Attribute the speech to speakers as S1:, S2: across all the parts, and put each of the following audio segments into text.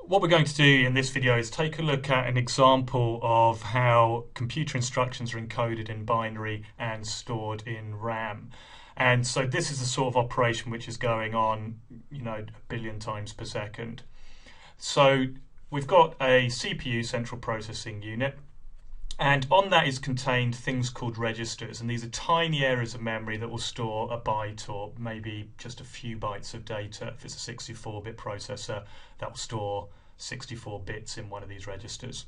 S1: What we're going to do in this video is take a look at an example of how computer instructions are encoded in binary and stored in RAM. And so this is the sort of operation which is going on, a billion times per second. So we've got a CPU, central processing unit, and on that is contained things called registers, and these are tiny areas of memory that will store a byte or maybe just a few bytes of data. If it's a 64-bit processor, that will store 64 bits in one of these registers.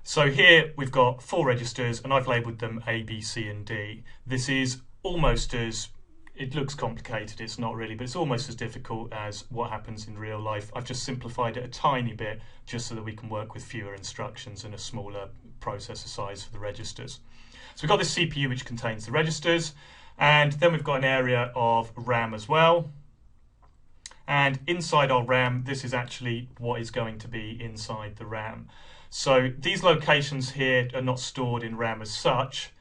S1: So here we've got 4 registers and I've labelled them A, B, C and D. This is almost as, it looks complicated, it's not really, but it's almost as difficult as what happens in real life. I've just simplified it a tiny bit just so that we can work with fewer instructions and a smaller processor size for the registers. So we've got this CPU which contains the registers, and then we've got an area of RAM as well. And inside our RAM, this is actually what is going to be inside the RAM. So these locations here are not stored in RAM as such.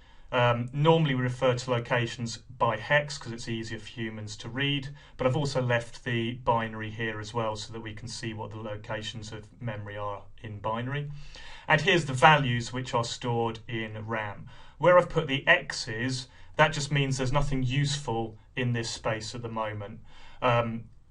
S1: Normally we refer to locations by hex because it's easier for humans to read, but I've also left the binary here as well so that we can see what the locations of memory are in binary. And here's the values which are stored in RAM. Where I've put the X's, that just means there's nothing useful in this space at the moment.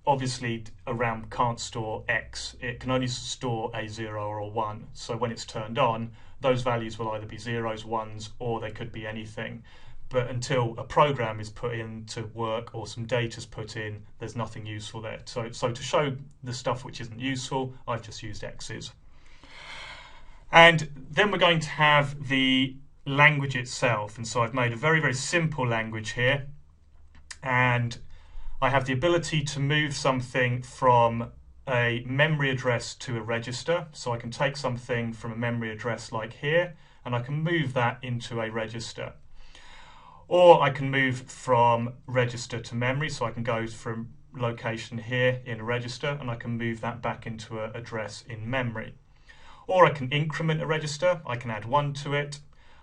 S1: Obviously a RAM can't store X, it can only store a 0 or a 1. So when it's turned on, those values will either be zeros, ones, or they could be anything. But until a program is put in to work or some data is put in, there's nothing useful there. So to show the stuff which isn't useful, I've just used X's. And then we're going to have the language itself. And so I've made a very, very simple language here. And I have the ability to move something from a memory address to a register. So I can take something from a memory address like here, and I can move that into a register. Or I can move from register to memory, so I can go from location here in a register, and I can move that back into an address in memory. Or I can increment a register, I can add 1 to it,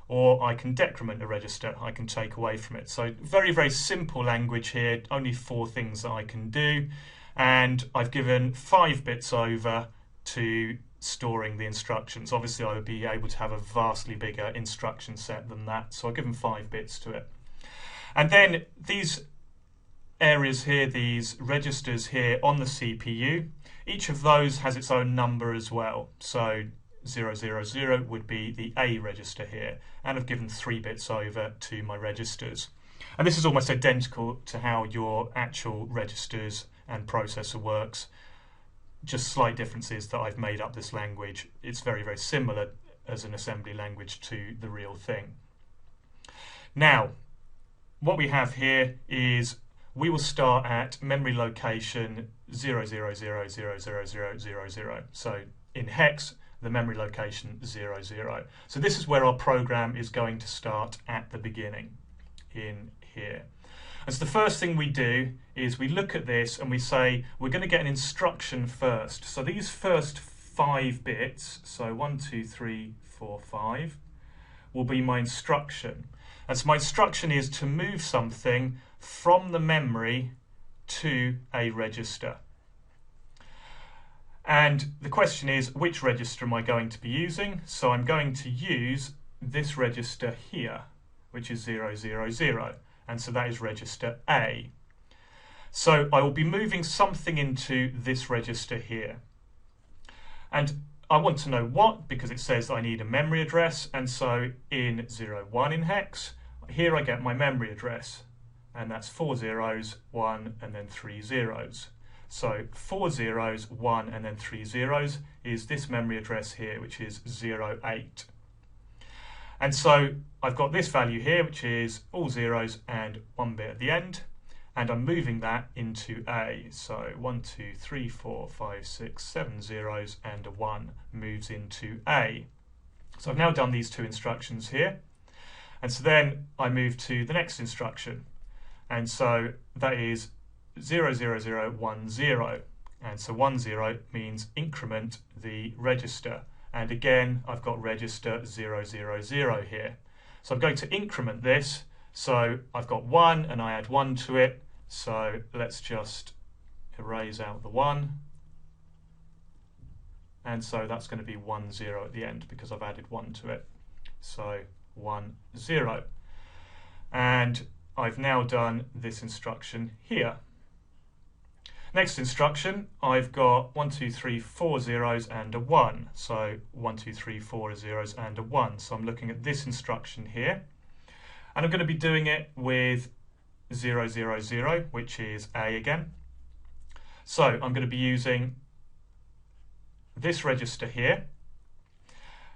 S1: or I can decrement a register, I can take away from it. So very, very simple language here, only 4 things that I can do. And I've given 5 bits over to storing the instructions. Obviously I would be able to have a vastly bigger instruction set than that, so I've given 5 bits to it. And then these areas here, these registers here on the CPU, each of those has its own number as well. So 000 would be the A register here, and I've given 3 bits over to my registers. And this is almost identical to how your actual registers and processor works, just slight differences that I've made up this language. It's very, very similar as an assembly language to the real thing. Now, what we have here is we will start at memory location 0000000. So in hex, the memory location 00. So this is where our program is going to start at the beginning in here. And so the first thing we do is we look at this and we say we're going to get an instruction first. So these first 5 bits, so 1, 2, 3, 4, 5, will be my instruction. And so my instruction is to move something from the memory to a register. And the question is, which register am I going to be using? So I'm going to use this register here, which is 000, and so that is register A. So I will be moving something into this register here. And I want to know what, because it says I need a memory address, and so in 01 in hex, here I get my memory address, and that's 4 zeros, 1, and then 3 zeros. So 4 zeros, 1, and then 3 zeros is this memory address here, which is 08. And so I've got this value here, which is all zeros and 1 bit at the end, and I'm moving that into A. So 1, 2, 3, 4, 5, 6, 7 zeros and a 1 moves into A. So I've now done these 2 instructions here. And so then I move to the next instruction. And so that is 00010. And so 10 means increment the register. And again, I've got register 000 here. So I'm going to increment this. So I've got 1 and I add 1 to it. So let's just erase out the 1. and so that's going to be 1 0 at the end because I've added 1 to it. So 1 0, and I've now done this instruction here. Next instruction, I've got 1 2 3 4 zeros and a 1, so 1 2 3 4 zeros and a 1. So I'm looking at this instruction here, and I'm going to be doing it with 0 0 0, which is A again. So I'm going to be using this register here,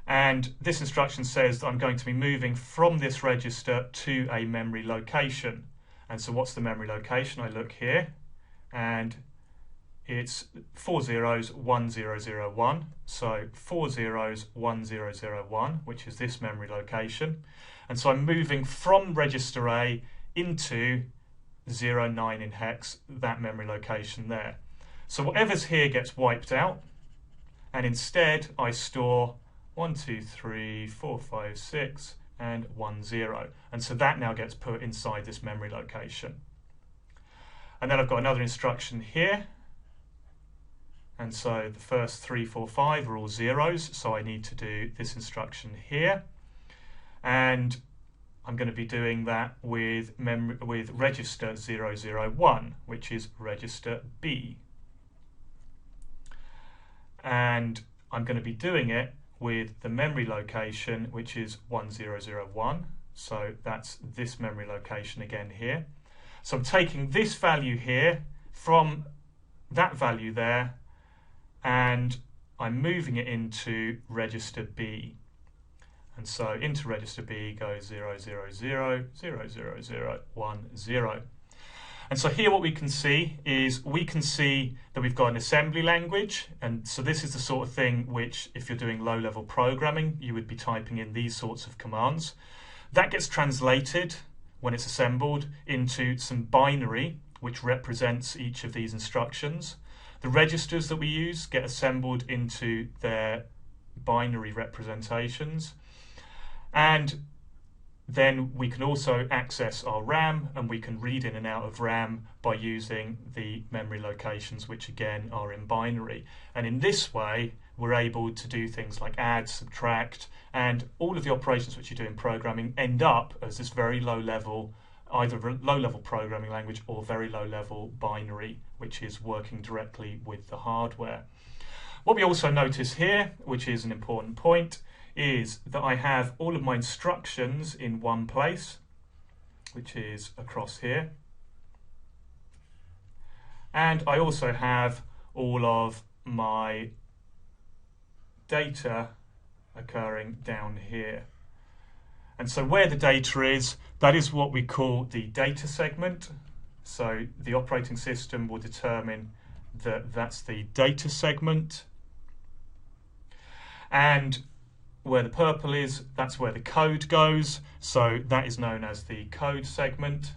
S1: and this instruction says that I'm going to be moving from this register to a memory location. And so what's the memory location? I look here, and it's 4 zeros 1 0 0 1. So 4 zeros 1 0 0 1, which is this memory location. And so I'm moving from register A into 0 9 in hex, that memory location there. So whatever's here gets wiped out, and instead I store 1 2 3 4 5 6 and 1 0, and so that now gets put inside this memory location. And then I've got another instruction here, and so the first 3 4 5 are all zeros, so I need to do this instruction here, and I'm going to be doing that with register 0 0 1, which is register B, and I'm going to be doing it with the memory location, which is 1 0 0 1, so that's this memory location again here. So I'm taking this value here from that value there, and I'm moving it into register B. And so into register B goes 0 0 0 0 0 0 1 0. And so here what we can see is that we've got an assembly language, and so this is the sort of thing which, if you're doing low-level programming, you would be typing in these sorts of commands. That gets translated when it's assembled into some binary which represents each of these instructions. The registers that we use get assembled into their binary representations, and then we can also access our RAM, and we can read in and out of RAM by using the memory locations, which again are in binary. And in this way we're able to do things like add, subtract, and all of the operations which you do in programming end up as this very low level, either low level programming language or very low level binary, which is working directly with the hardware. What we also notice here, which is an important point, is that I have all of my instructions in one place, which is across here, and I also have all of my data occurring down here. And so where the data is, that is what we call the data segment. So the operating system will determine that that's the data segment, and where the purple is, that's where the code goes, so that is known as the code segment,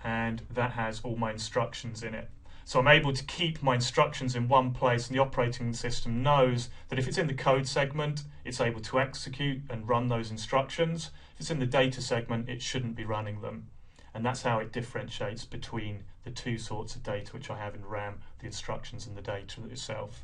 S1: and that has all my instructions in it. So I'm able to keep my instructions in one place, and the operating system knows that if it's in the code segment, it's able to execute and run those instructions. If it's in the data segment, it shouldn't be running them. And that's how it differentiates between the two sorts of data which I have in RAM, the instructions and the data itself.